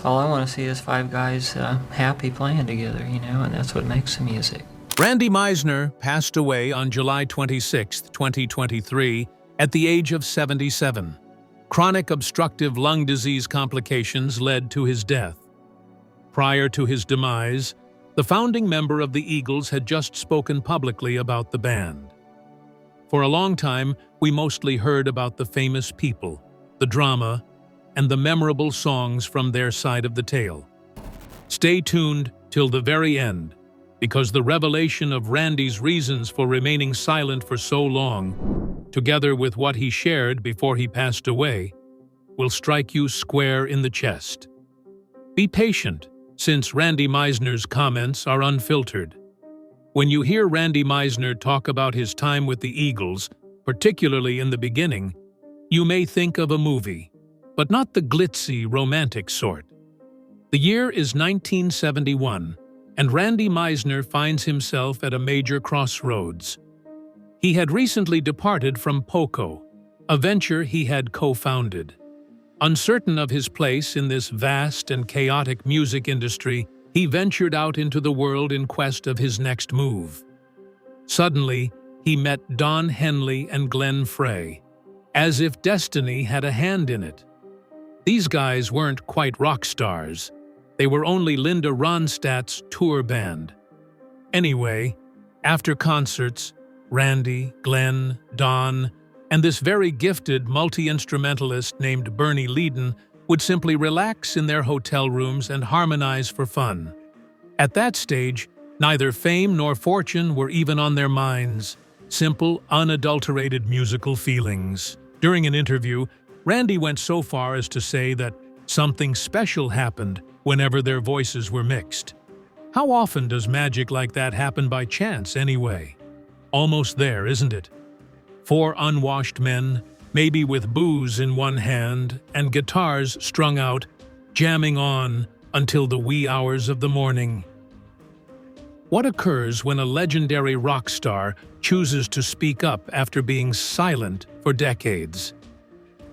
All I want to see is five guys happy playing together, and that's what makes the music. Randy Meisner passed away on July 26, 2023, at the age of 77. Chronic obstructive lung disease complications led to his death. Prior to his demise, the founding member of the Eagles had just spoken publicly about the band. For a long time, we mostly heard about the famous people, the drama, and the memorable songs from their side of the tale. Stay tuned till the very end, because the revelation of Randy's reasons for remaining silent for so long, together with what he shared before he passed away, will strike you square in the chest. Be patient, since Randy Meisner's comments are unfiltered. When you hear Randy Meisner talk about his time with the Eagles, particularly in the beginning, you may think of a movie, but not the glitzy, romantic sort. The year is 1971, and Randy Meisner finds himself at a major crossroads. He had recently departed from Poco, a venture he had co-founded. Uncertain of his place in this vast and chaotic music industry, he ventured out into the world in quest of his next move. Suddenly, he met Don Henley and Glenn Frey, as if destiny had a hand in it. These guys weren't quite rock stars. They were only Linda Ronstadt's tour band. Anyway, after concerts, Randy, Glenn, Don, and this very gifted multi-instrumentalist named Bernie Leadon would simply relax in their hotel rooms and harmonize for fun. At that stage, neither fame nor fortune were even on their minds. Simple, unadulterated musical feelings. During an interview, Randy went so far as to say that something special happened whenever their voices were mixed. How often does magic like that happen by chance anyway? Almost there, isn't it? Four unwashed men, maybe with booze in one hand and guitars strung out, jamming on until the wee hours of the morning. What occurs when a legendary rock star chooses to speak up after being silent for decades?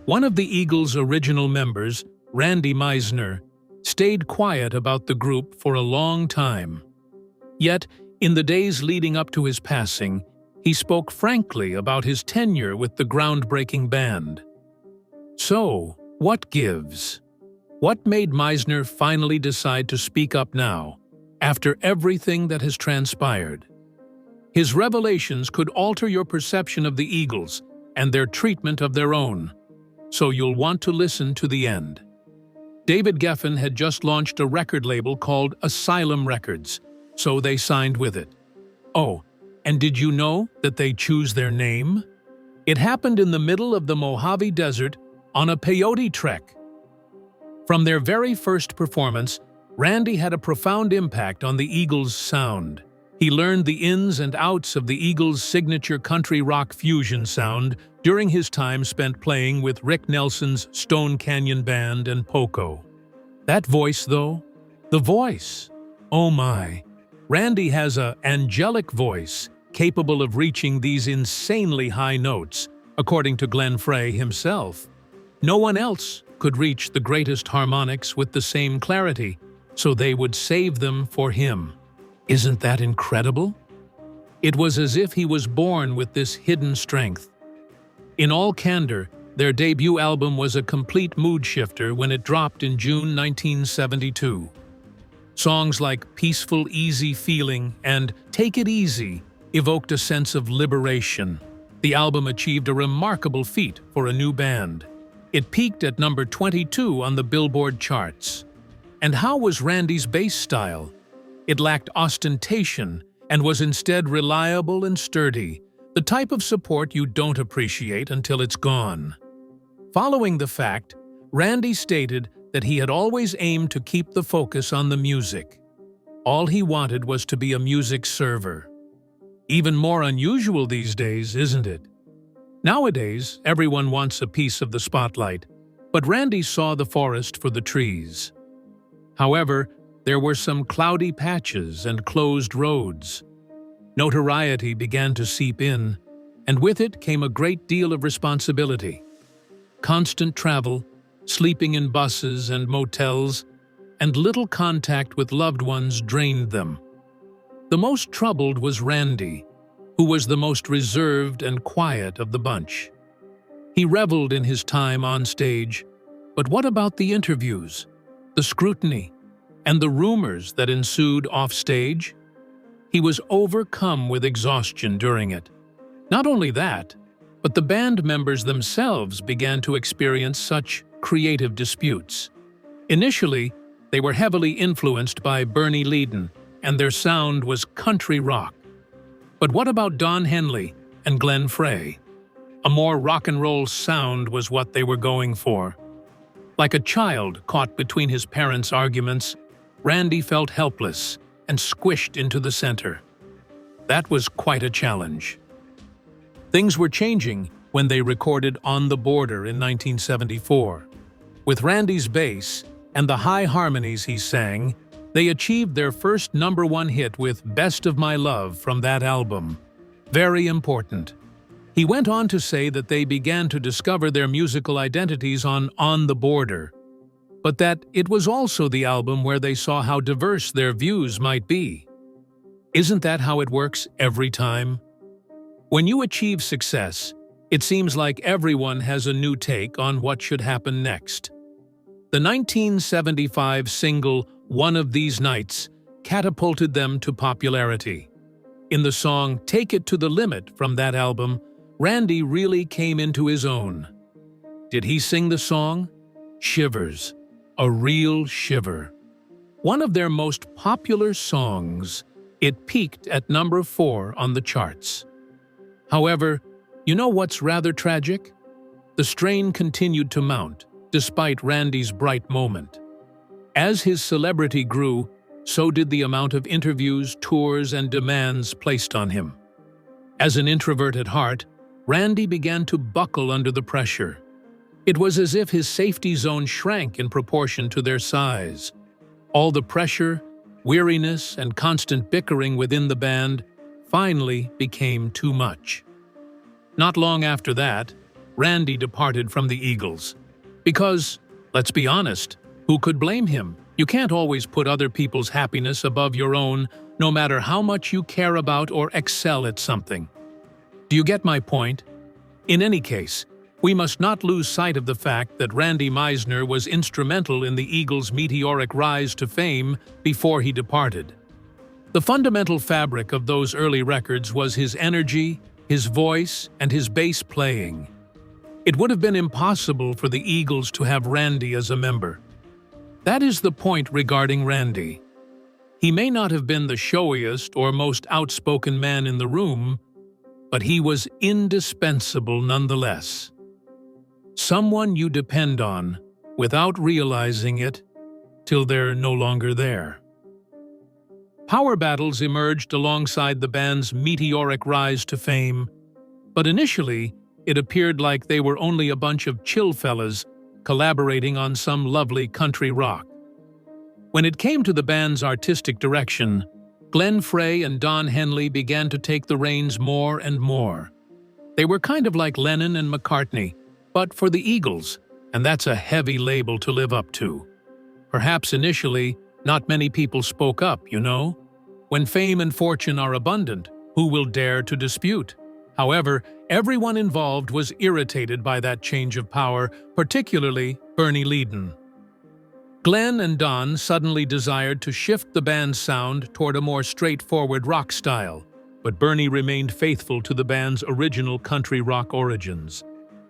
One of the Eagles' original members, Randy Meisner, stayed quiet about the group for a long time. Yet, in the days leading up to his passing, he spoke frankly about his tenure with the groundbreaking band. So, what gives? What made Meisner finally decide to speak up now, after everything that has transpired? His revelations could alter your perception of the Eagles and their treatment of their own, so you'll want to listen to the end. David Geffen had just launched a record label called Asylum Records, so they signed with it. Oh, and did you know that they choose their name? It happened in the middle of the Mojave Desert on a peyote trek. From their very first performance, Randy had a profound impact on the Eagles' sound. He learned the ins and outs of the Eagles' signature country rock fusion sound during his time spent playing with Rick Nelson's Stone Canyon Band and Poco. That voice, though? The voice! Oh my! Randy has an angelic voice capable of reaching these insanely high notes, according to Glenn Frey himself. No one else could reach the greatest harmonics with the same clarity, so they would save them for him. Isn't that incredible? It was as if he was born with this hidden strength. In all candor, their debut album was a complete mood shifter when it dropped in June 1972. Songs like Peaceful Easy Feeling and Take It Easy evoked a sense of liberation. The album achieved a remarkable feat for a new band. It peaked at number 22 on the Billboard charts. And how was Randy's bass style? It lacked ostentation and was instead reliable and sturdy, the type of support you don't appreciate until it's gone. Following the fact, Randy stated that he had always aimed to keep the focus on the music. All he wanted was to be a music server. Even more unusual these days, isn't it? Nowadays, everyone wants a piece of the spotlight, but Randy saw the forest for the trees. However, there were some cloudy patches and closed roads. Notoriety began to seep in, and with it came a great deal of responsibility. Constant travel, sleeping in buses and motels, and little contact with loved ones drained them. The most troubled was Randy, who was the most reserved and quiet of the bunch. He reveled in his time on stage, but what about the interviews, the scrutiny, and the rumors that ensued off-stage? He was overcome with exhaustion during it. Not only that, but the band members themselves began to experience such creative disputes. Initially, they were heavily influenced by Bernie Leadon, and their sound was country rock. But what about Don Henley and Glenn Frey? A more rock and roll sound was what they were going for. Like a child caught between his parents' arguments, Randy felt helpless and squished into the center. That was quite a challenge. Things were changing when they recorded On the Border in 1974. With Randy's bass and the high harmonies he sang, they achieved their first #1 hit with Best of My Love from that album. Very important. He went on to say that they began to discover their musical identities on the Border, but that it was also the album where they saw how diverse their views might be. Isn't that how it works every time? When you achieve success, it seems like everyone has a new take on what should happen next. The 1975 single One of These Nights catapulted them to popularity. In the song Take It to the Limit from that album, Randy really came into his own. Did he sing the song? Shivers. A real shiver. One of their most popular songs, it peaked at #4 on the charts. However, you know what's rather tragic? The strain continued to mount, despite Randy's bright moment. As his celebrity grew, so did the amount of interviews, tours, and demands placed on him. As an introvert at heart, Randy began to buckle under the pressure. It was as if his safety zone shrank in proportion to their size. All the pressure, weariness, and constant bickering within the band finally became too much. Not long after that, Randy departed from the Eagles. Because, let's be honest, who could blame him? You can't always put other people's happiness above your own, no matter how much you care about or excel at something. Do you get my point? In any case, we must not lose sight of the fact that Randy Meisner was instrumental in the Eagles' meteoric rise to fame before he departed. The fundamental fabric of those early records was his energy, his voice, and his bass playing. It would have been impossible for the Eagles to have Randy as a member. That is the point regarding Randy. He may not have been the showiest or most outspoken man in the room, but he was indispensable nonetheless. Someone you depend on without realizing it till they're no longer there. Power battles emerged alongside the band's meteoric rise to fame, but initially it appeared like they were only a bunch of chill fellas collaborating on some lovely country rock. When it came to the band's artistic direction, Glenn Frey and Don Henley began to take the reins more and more. They were kind of like Lennon and McCartney, but for the Eagles, and that's a heavy label to live up to. Perhaps initially, not many people spoke up, you know? When fame and fortune are abundant, who will dare to dispute? However, everyone involved was irritated by that change of power, particularly Bernie Leadon. Glenn and Don suddenly desired to shift the band's sound toward a more straightforward rock style, but Bernie remained faithful to the band's original country rock origins.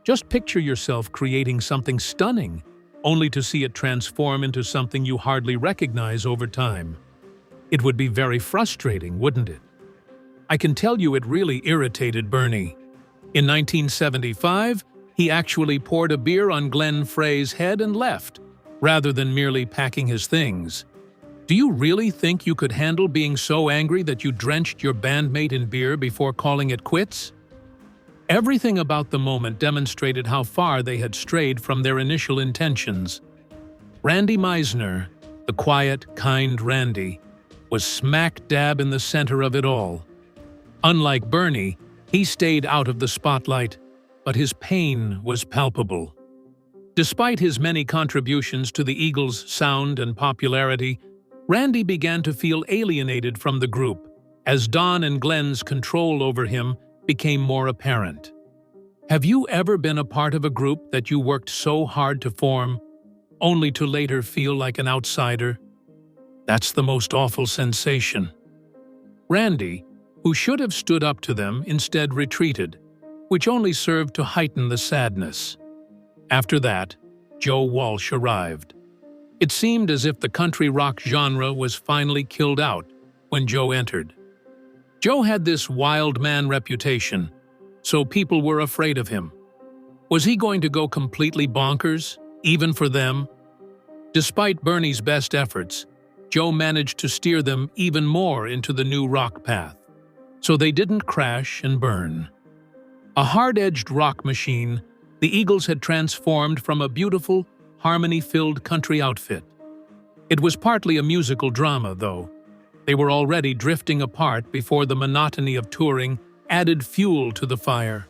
Just picture yourself creating something stunning, only to see it transform into something you hardly recognize over time. It would be very frustrating, wouldn't it? I can tell you it really irritated Bernie. In 1975, he actually poured a beer on Glenn Frey's head and left, rather than merely packing his things. Do you really think you could handle being so angry that you drenched your bandmate in beer before calling it quits? Everything about the moment demonstrated how far they had strayed from their initial intentions. Randy Meisner, the quiet, kind Randy, was smack dab in the center of it all. Unlike Bernie, he stayed out of the spotlight, but his pain was palpable. Despite his many contributions to the Eagles' sound and popularity, Randy began to feel alienated from the group as Don and Glenn's control over him became more apparent. Have you ever been a part of a group that you worked so hard to form, only to later feel like an outsider? That's the most awful sensation. Randy, who should have stood up to them, instead retreated, which only served to heighten the sadness. After that, Joe Walsh arrived. It seemed as if the country rock genre was finally killed out when Joe entered. Joe had this wild man reputation, so people were afraid of him. Was he going to go completely bonkers, even for them? Despite Bernie's best efforts, Joe managed to steer them even more into the new rock path, so they didn't crash and burn. A hard-edged rock machine, the Eagles had transformed from a beautiful, harmony-filled country outfit. It was partly a musical drama, though. They were already drifting apart before the monotony of touring added fuel to the fire.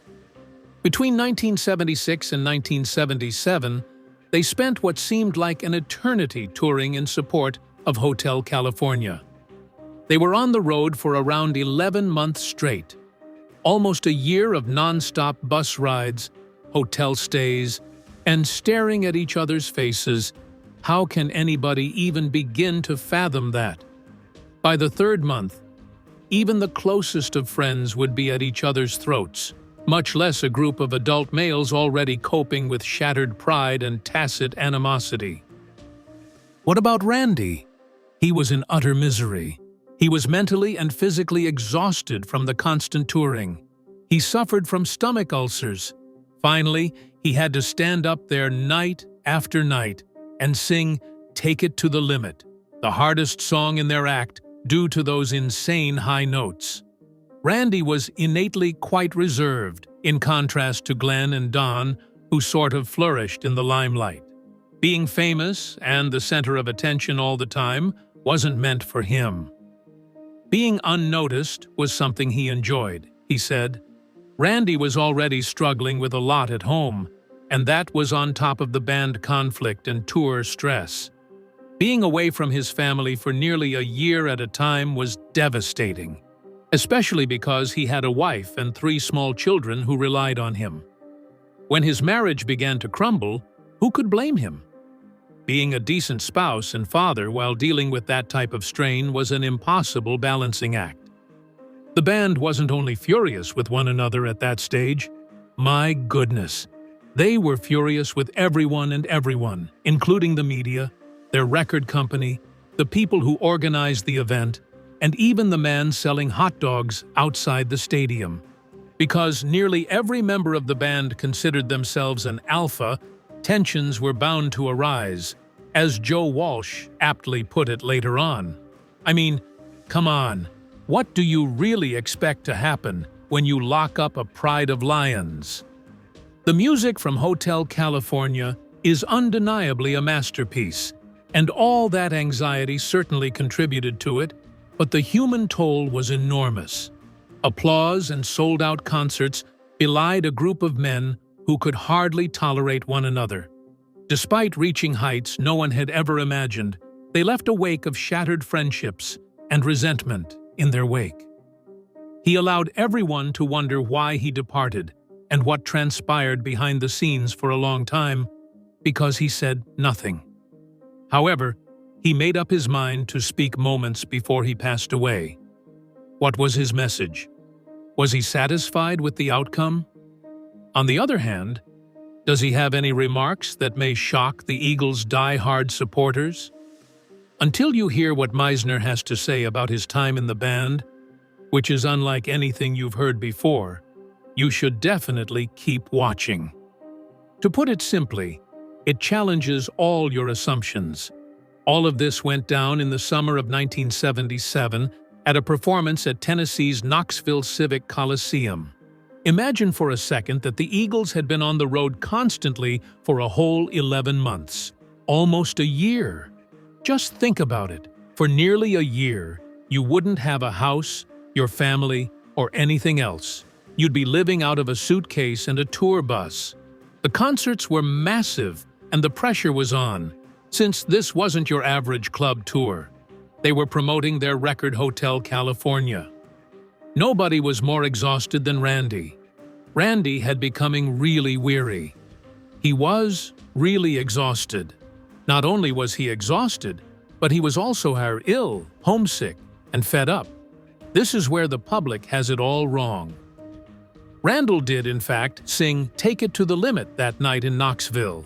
Between 1976 and 1977, they spent what seemed like an eternity touring in support of Hotel California. They were on the road for around 11 months straight, almost a year of non-stop bus rides, hotel stays, and staring at each other's faces. How can anybody even begin to fathom that? By the third month, even the closest of friends would be at each other's throats, much less a group of adult males already coping with shattered pride and tacit animosity. What about Randy? He was in utter misery. He was mentally and physically exhausted from the constant touring. He suffered from stomach ulcers. Finally, he had to stand up there night after night and sing "Take It to the Limit," the hardest song in their act due to those insane high notes. Randy was innately quite reserved, in contrast to Glenn and Don, who sort of flourished in the limelight. Being famous and the center of attention all the time wasn't meant for him. Being unnoticed was something he enjoyed, he said. Randy was already struggling with a lot at home, and that was on top of the band conflict and tour stress. Being away from his family for nearly a year at a time was devastating, especially because he had a wife and 3 small children who relied on him. When his marriage began to crumble, who could blame him? Being a decent spouse and father while dealing with that type of strain was an impossible balancing act. The band wasn't only furious with one another at that stage. My goodness, they were furious with everyone and everyone, including the media, their record company, the people who organized the event, and even the man selling hot dogs outside the stadium. Because nearly every member of the band considered themselves an alpha, tensions were bound to arise, as Joe Walsh aptly put it later on. I mean, come on, what do you really expect to happen when you lock up a pride of lions? The music from Hotel California is undeniably a masterpiece, and all that anxiety certainly contributed to it, but the human toll was enormous. Applause and sold-out concerts belied a group of men who could hardly tolerate one another. Despite reaching heights no one had ever imagined, they left a wake of shattered friendships and resentment in their wake. He allowed everyone to wonder why he departed and what transpired behind the scenes for a long time, because he said nothing. However, he made up his mind to speak moments before he passed away. What was his message? Was he satisfied with the outcome? On the other hand, does he have any remarks that may shock the Eagles' die-hard supporters? Until you hear what Meisner has to say about his time in the band, which is unlike anything you've heard before, you should definitely keep watching. To put it simply, it challenges all your assumptions. All of this went down in the summer of 1977 at a performance at Tennessee's Knoxville Civic Coliseum. Imagine for a second that the Eagles had been on the road constantly for a whole 11 months, almost a year. Just think about it. For nearly a year, you wouldn't have a house, your family, or anything else. You'd be living out of a suitcase and a tour bus. The concerts were massive, and the pressure was on, since this wasn't your average club tour. They were promoting their record Hotel California. Nobody was more exhausted than Randy. Randy had becoming really weary. He was really exhausted. Not only was he exhausted, but he was also ill, homesick, and fed up. This is where the public has it all wrong. Randall did, in fact, sing "Take It to the Limit" that night in Knoxville.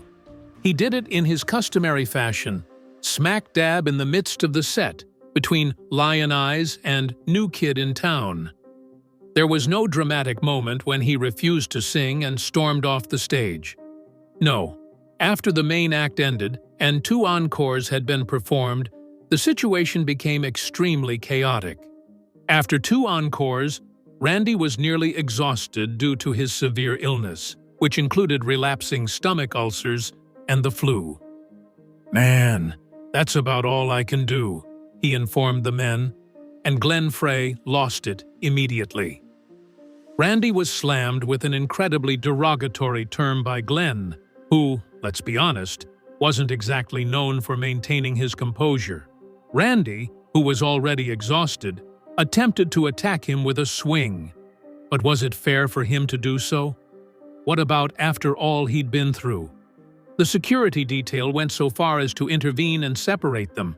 He did it in his customary fashion, smack dab in the midst of the set, between Lion Eyes and New Kid in Town. There was no dramatic moment when he refused to sing and stormed off the stage. No, after the main act ended and 2 encores had been performed, the situation became extremely chaotic. After 2 encores, Randy was nearly exhausted due to his severe illness, which included relapsing stomach ulcers and the flu. "Man, that's about all I can do," he informed the men, and Glenn Frey lost it immediately. Randy was slammed with an incredibly derogatory term by Glenn, who, let's be honest, wasn't exactly known for maintaining his composure. Randy, who was already exhausted, attempted to attack him with a swing. But was it fair for him to do so? What about after all he'd been through? The security detail went so far as to intervene and separate them.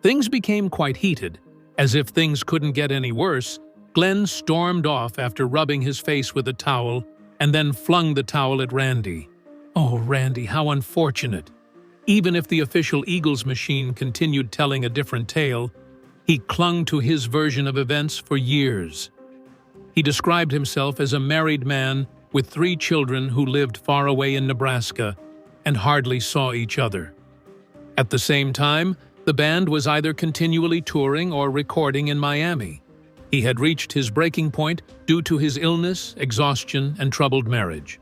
Things became quite heated. As if things couldn't get any worse, Glenn stormed off after rubbing his face with a towel and then flung the towel at Randy. Oh, Randy, how unfortunate. Even if the official Eagles machine continued telling a different tale, he clung to his version of events for years. He described himself as a married man with 3 children who lived far away in Nebraska and hardly saw each other. At the same time, the band was either continually touring or recording in Miami. He had reached his breaking point due to his illness, exhaustion, and troubled marriage.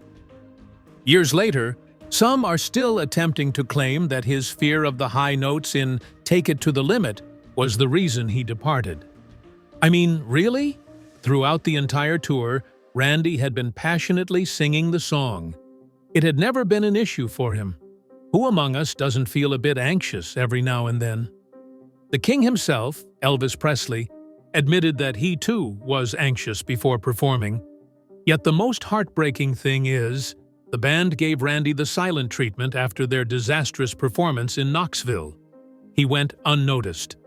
Years later, some are still attempting to claim that his fear of the high notes in "Take It to the Limit" was the reason he departed. I mean, really? Throughout the entire tour, Randy had been passionately singing the song. It had never been an issue for him. Who among us doesn't feel a bit anxious every now and then? The king himself, Elvis Presley, admitted that he too was anxious before performing. Yet the most heartbreaking thing is, the band gave Randy the silent treatment after their disastrous performance in Knoxville. He went unnoticed.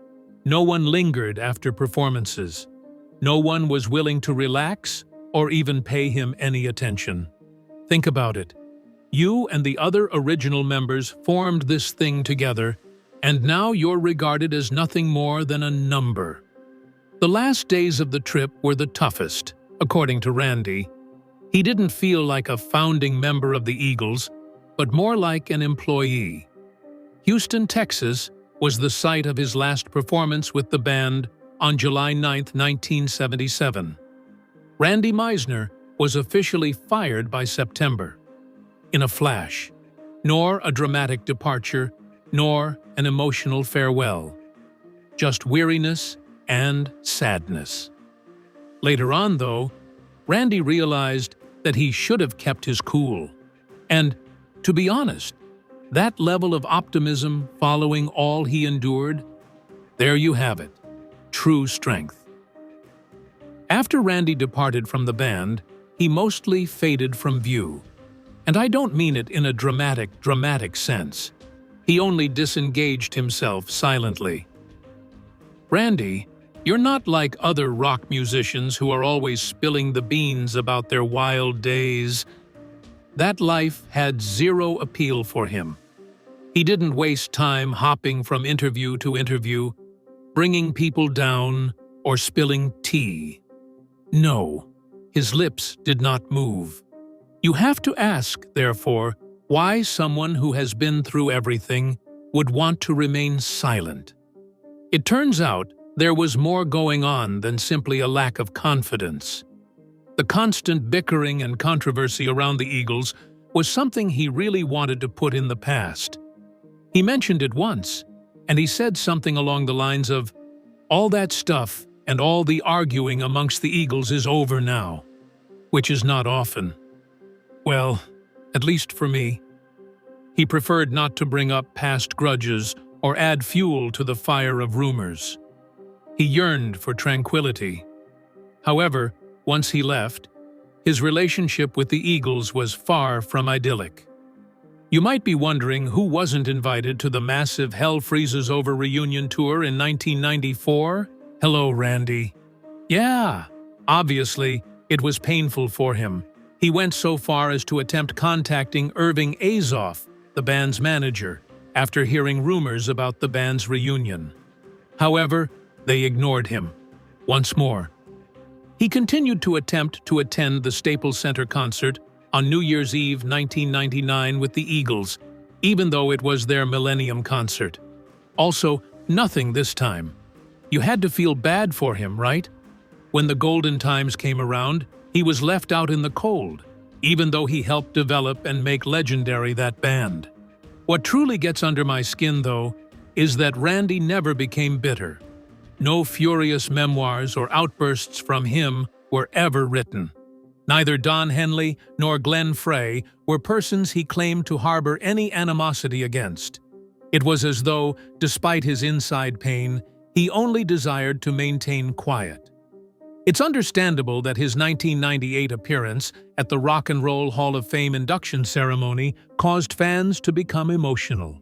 No one lingered after performances. No one was willing to relax or even pay him any attention. Think about it. You and the other original members formed this thing together, and now you're regarded as nothing more than a number. The last days of the trip were the toughest, according to Randy. He didn't feel like a founding member of the Eagles, but more like an employee. Houston, Texas, was the site of his last performance with the band on July 9, 1977. Randy Meisner was officially fired by September. In a flash, nor a dramatic departure, nor an emotional farewell. Just weariness and sadness. Later on, though, Randy realized that he should have kept his cool. And, to be honest, that level of optimism following all he endured, there you have it, true strength. After Randy departed from the band, he mostly faded from view. And I don't mean it in a dramatic sense. He only disengaged himself silently. Randy, you're not like other rock musicians who are always spilling the beans about their wild days. That life had zero appeal for him. He didn't waste time hopping from interview to interview, bringing people down, or spilling tea. No, his lips did not move. You have to ask, therefore, why someone who has been through everything would want to remain silent. It turns out there was more going on than simply a lack of confidence. The constant bickering and controversy around the Eagles was something he really wanted to put in the past. He mentioned it once, and he said something along the lines of, "All that stuff and all the arguing amongst the Eagles is over now," which is not often. Well, at least for me. He preferred not to bring up past grudges or add fuel to the fire of rumors. He yearned for tranquility. However, once he left, his relationship with the Eagles was far from idyllic. You might be wondering who wasn't invited to the massive Hell Freezes Over reunion tour in 1994? Hello, Randy. Yeah, obviously, it was painful for him. He went so far as to attempt contacting Irving Azoff, the band's manager, after hearing rumors about the band's reunion. However, they ignored him. Once more. He continued to attempt to attend the Staples Center concert on New Year's Eve 1999 with the Eagles, even though it was their Millennium concert. Also, nothing this time. You had to feel bad for him, right? When the golden times came around, he was left out in the cold, even though he helped develop and make legendary that band. What truly gets under my skin, though, is that Randy never became bitter. No furious memoirs or outbursts from him were ever written. Neither Don Henley nor Glenn Frey were persons he claimed to harbor any animosity against. It was as though, despite his inside pain, he only desired to maintain quiet. It's understandable that his 1998 appearance at the Rock and Roll Hall of Fame induction ceremony caused fans to become emotional.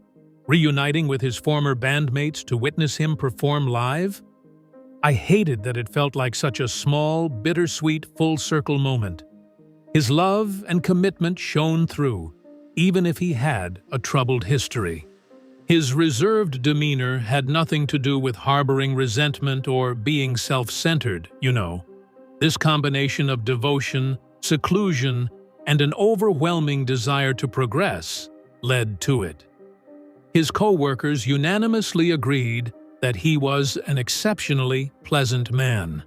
Reuniting with his former bandmates to witness him perform live? I hated that it felt like such a small, bittersweet, full-circle moment. His love and commitment shone through, even if he had a troubled history. His reserved demeanor had nothing to do with harboring resentment or being self-centered, you know. This combination of devotion, seclusion, and an overwhelming desire to progress led to it. His co-workers unanimously agreed that he was an exceptionally pleasant man.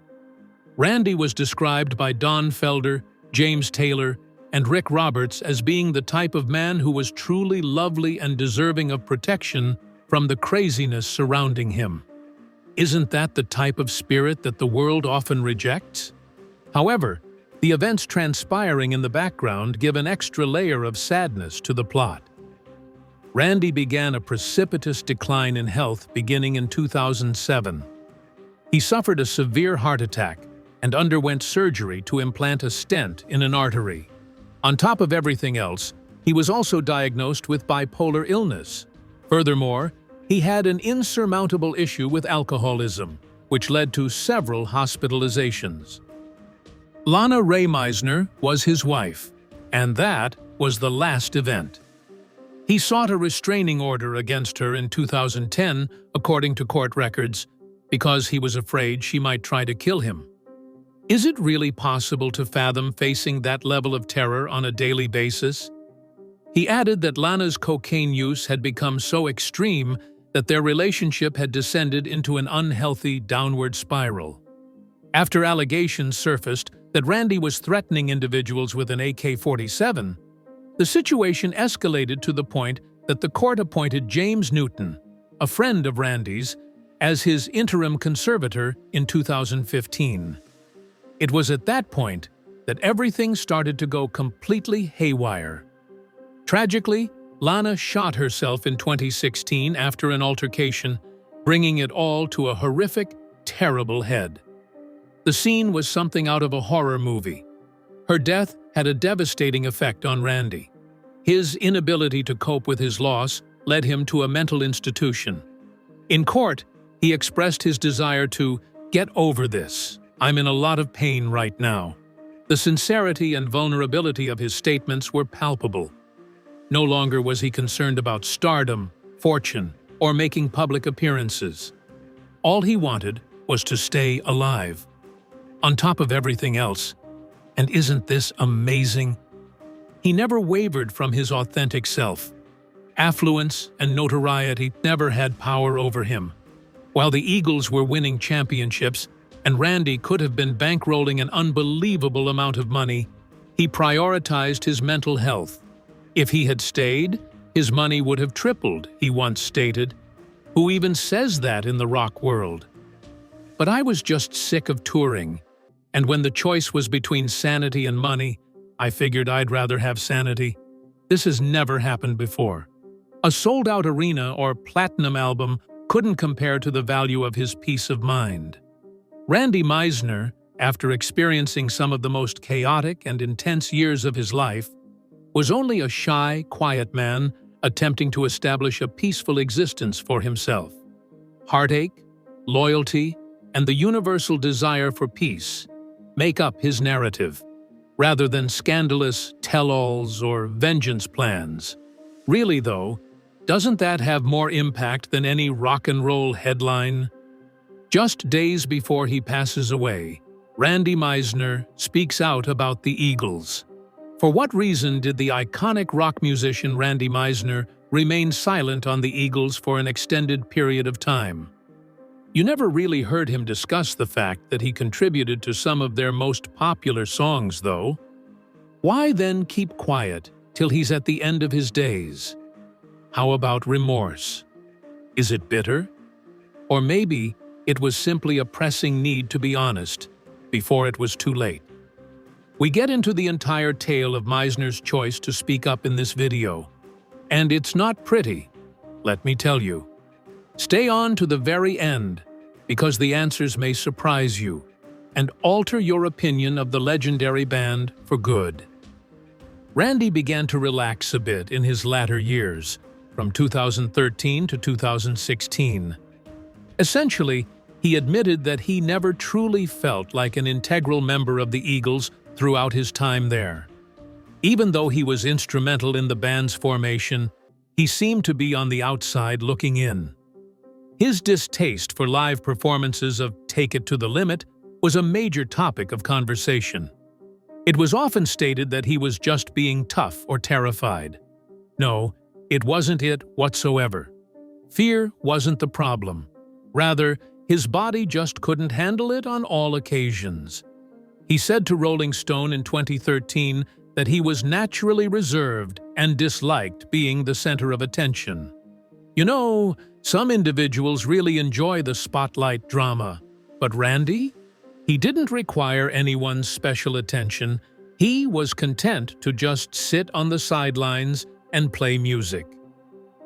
Randy was described by Don Felder, James Taylor, and Rick Roberts as being the type of man who was truly lovely and deserving of protection from the craziness surrounding him. Isn't that the type of spirit that the world often rejects? However, the events transpiring in the background give an extra layer of sadness to the plot. Randy began a precipitous decline in health beginning in 2007. He suffered a severe heart attack and underwent surgery to implant a stent in an artery. On top of everything else, he was also diagnosed with bipolar illness. Furthermore, he had an insurmountable issue with alcoholism, which led to several hospitalizations. Lana Ray Meisner was his wife, and that was the last event. He sought a restraining order against her in 2010, according to court records, because he was afraid she might try to kill him. Is it really possible to fathom facing that level of terror on a daily basis? He added that Lana's cocaine use had become so extreme that their relationship had descended into an unhealthy downward spiral. After allegations surfaced that Randy was threatening individuals with an AK-47, the situation escalated to the point that the court appointed James Newton, a friend of Randy's, as his interim conservator in 2015. It was at that point that everything started to go completely haywire. Tragically, Lana shot herself in 2016 after an altercation, bringing it all to a horrific, terrible head. The scene was something out of a horror movie. Her death had a devastating effect on Randy. His inability to cope with his loss led him to a mental institution. In court, he expressed his desire to get over this. I'm in a lot of pain right now. The sincerity and vulnerability of his statements were palpable. No longer was he concerned about stardom, fortune, or making public appearances. All he wanted was to stay alive. On top of everything else, and isn't this amazing? He never wavered from his authentic self. Affluence and notoriety never had power over him. While the Eagles were winning championships, and Randy could have been bankrolling an unbelievable amount of money, he prioritized his mental health. If he had stayed, his money would have tripled, he once stated. Who even says that in the rock world? But I was just sick of touring, and when the choice was between sanity and money, I figured I'd rather have sanity. This has never happened before. A sold-out arena or platinum album couldn't compare to the value of his peace of mind. Randy Meisner, after experiencing some of the most chaotic and intense years of his life, was only a shy, quiet man attempting to establish a peaceful existence for himself. Heartache, loyalty, and the universal desire for peace make up his narrative, rather than scandalous tell-alls or vengeance plans. Really, though, doesn't that have more impact than any rock and roll headline? Just days before he passes away, Randy Meisner speaks out about the Eagles. For what reason did the iconic rock musician Randy Meisner remain silent on the Eagles for an extended period of time? You never really heard him discuss the fact that he contributed to some of their most popular songs, though. Why then keep quiet till he's at the end of his days? How about remorse? Is it bitter? Or maybe it was simply a pressing need to be honest before it was too late. We get into the entire tale of Meisner's choice to speak up in this video. And it's not pretty, let me tell you. Stay on to the very end, because the answers may surprise you and alter your opinion of the legendary band for good. Randy began to relax a bit in his latter years, from 2013 to 2016. Essentially, he admitted that he never truly felt like an integral member of the Eagles throughout his time there. Even though he was instrumental in the band's formation, he seemed to be on the outside looking in. His distaste for live performances of Take It to the Limit was a major topic of conversation. It was often stated that he was just being tough or terrified. No, it wasn't it whatsoever. Fear wasn't the problem. Rather, his body just couldn't handle it on all occasions. He said to Rolling Stone in 2013 that he was naturally reserved and disliked being the center of attention. You know, some individuals really enjoy the spotlight drama, but Randy? He didn't require anyone's special attention. He was content to just sit on the sidelines and play music.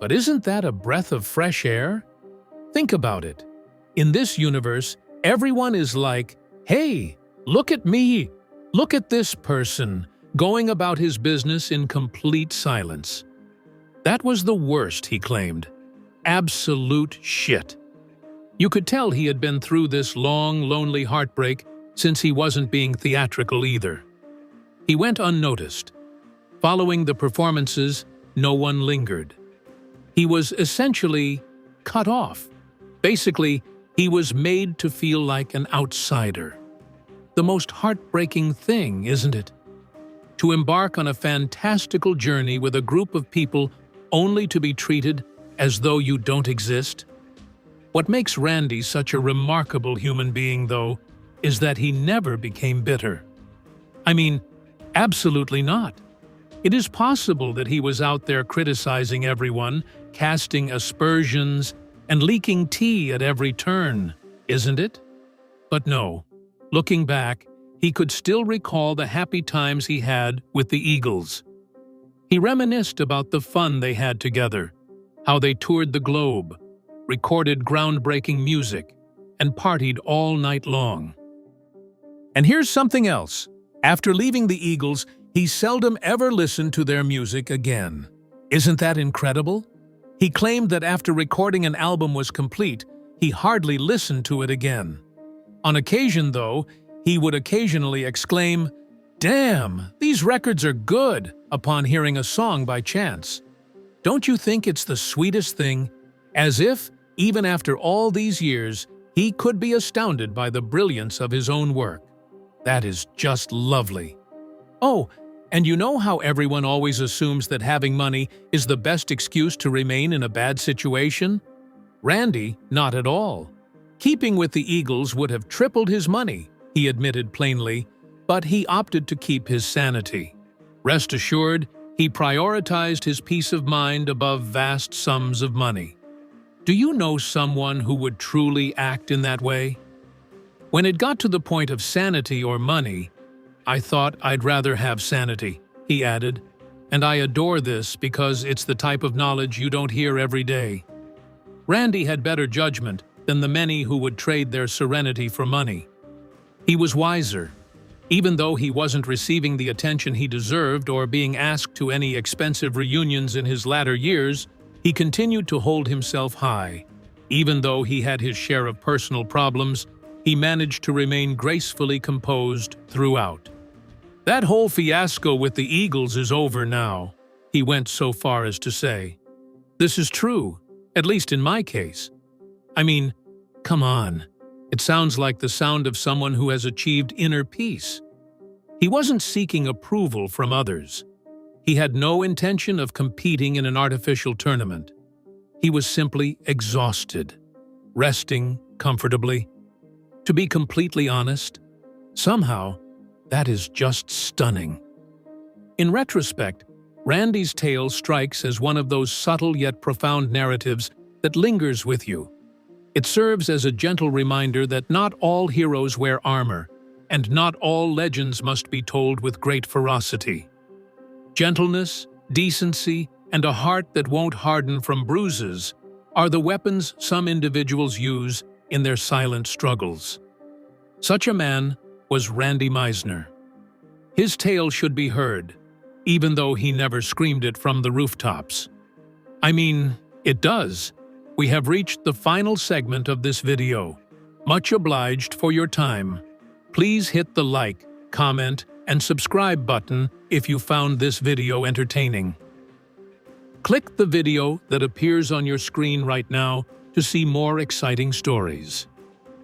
But isn't that a breath of fresh air? Think about it. In this universe, everyone is like, hey, look at me, look at this person, going about his business in complete silence. That was the worst, he claimed. Absolute shit. You could tell he had been through this long, lonely heartbreak since he wasn't being theatrical either. He went unnoticed. Following the performances, no one lingered. He was essentially cut off. Basically, he was made to feel like an outsider. The most heartbreaking thing, isn't it? To embark on a fantastical journey with a group of people only to be treated as though you don't exist? What makes Randy such a remarkable human being, though, is that he never became bitter. I mean, absolutely not. It is possible that he was out there criticizing everyone, casting aspersions, and leaking tea at every turn, isn't it? But no, looking back, he could still recall the happy times he had with the Eagles. He reminisced about the fun they had together, how they toured the globe, recorded groundbreaking music, and partied all night long. And here's something else. After leaving the Eagles, he seldom ever listened to their music again. Isn't that incredible? He claimed that after recording an album was complete, he hardly listened to it again. On occasion, though, he would occasionally exclaim, "Damn, these records are good," upon hearing a song by chance. Don't you think it's the sweetest thing? As if, even after all these years, he could be astounded by the brilliance of his own work. That is just lovely. Oh, and you know how everyone always assumes that having money is the best excuse to remain in a bad situation? Randy, not at all. Keeping with the Eagles would have tripled his money, he admitted plainly, but he opted to keep his sanity. Rest assured, he prioritized his peace of mind above vast sums of money. Do you know someone who would truly act in that way? When it got to the point of sanity or money, I thought I'd rather have sanity, he added. And I adore this because it's the type of knowledge you don't hear every day. Randy had better judgment than the many who would trade their serenity for money. He was wiser. Even though he wasn't receiving the attention he deserved or being asked to any expensive reunions in his latter years, he continued to hold himself high. Even though he had his share of personal problems, he managed to remain gracefully composed throughout. "That whole fiasco with the Eagles is over now," he went so far as to say. "This is true, at least in my case. I mean, come on. It sounds like the sound of someone who has achieved inner peace." He wasn't seeking approval from others. He had no intention of competing in an artificial tournament. He was simply exhausted, resting comfortably. To be completely honest, somehow, that is just stunning. In retrospect, Randy's tale strikes as one of those subtle yet profound narratives that lingers with you. It serves as a gentle reminder that not all heroes wear armor, and not all legends must be told with great ferocity. Gentleness, decency, and a heart that won't harden from bruises are the weapons some individuals use in their silent struggles. Such a man was Randy Meisner. His tale should be heard, even though he never screamed it from the rooftops. I mean, it does. We have reached the final segment of this video. Much obliged for your time. Please hit the like, comment, and subscribe button if you found this video entertaining. Click the video that appears on your screen right now to see more exciting stories.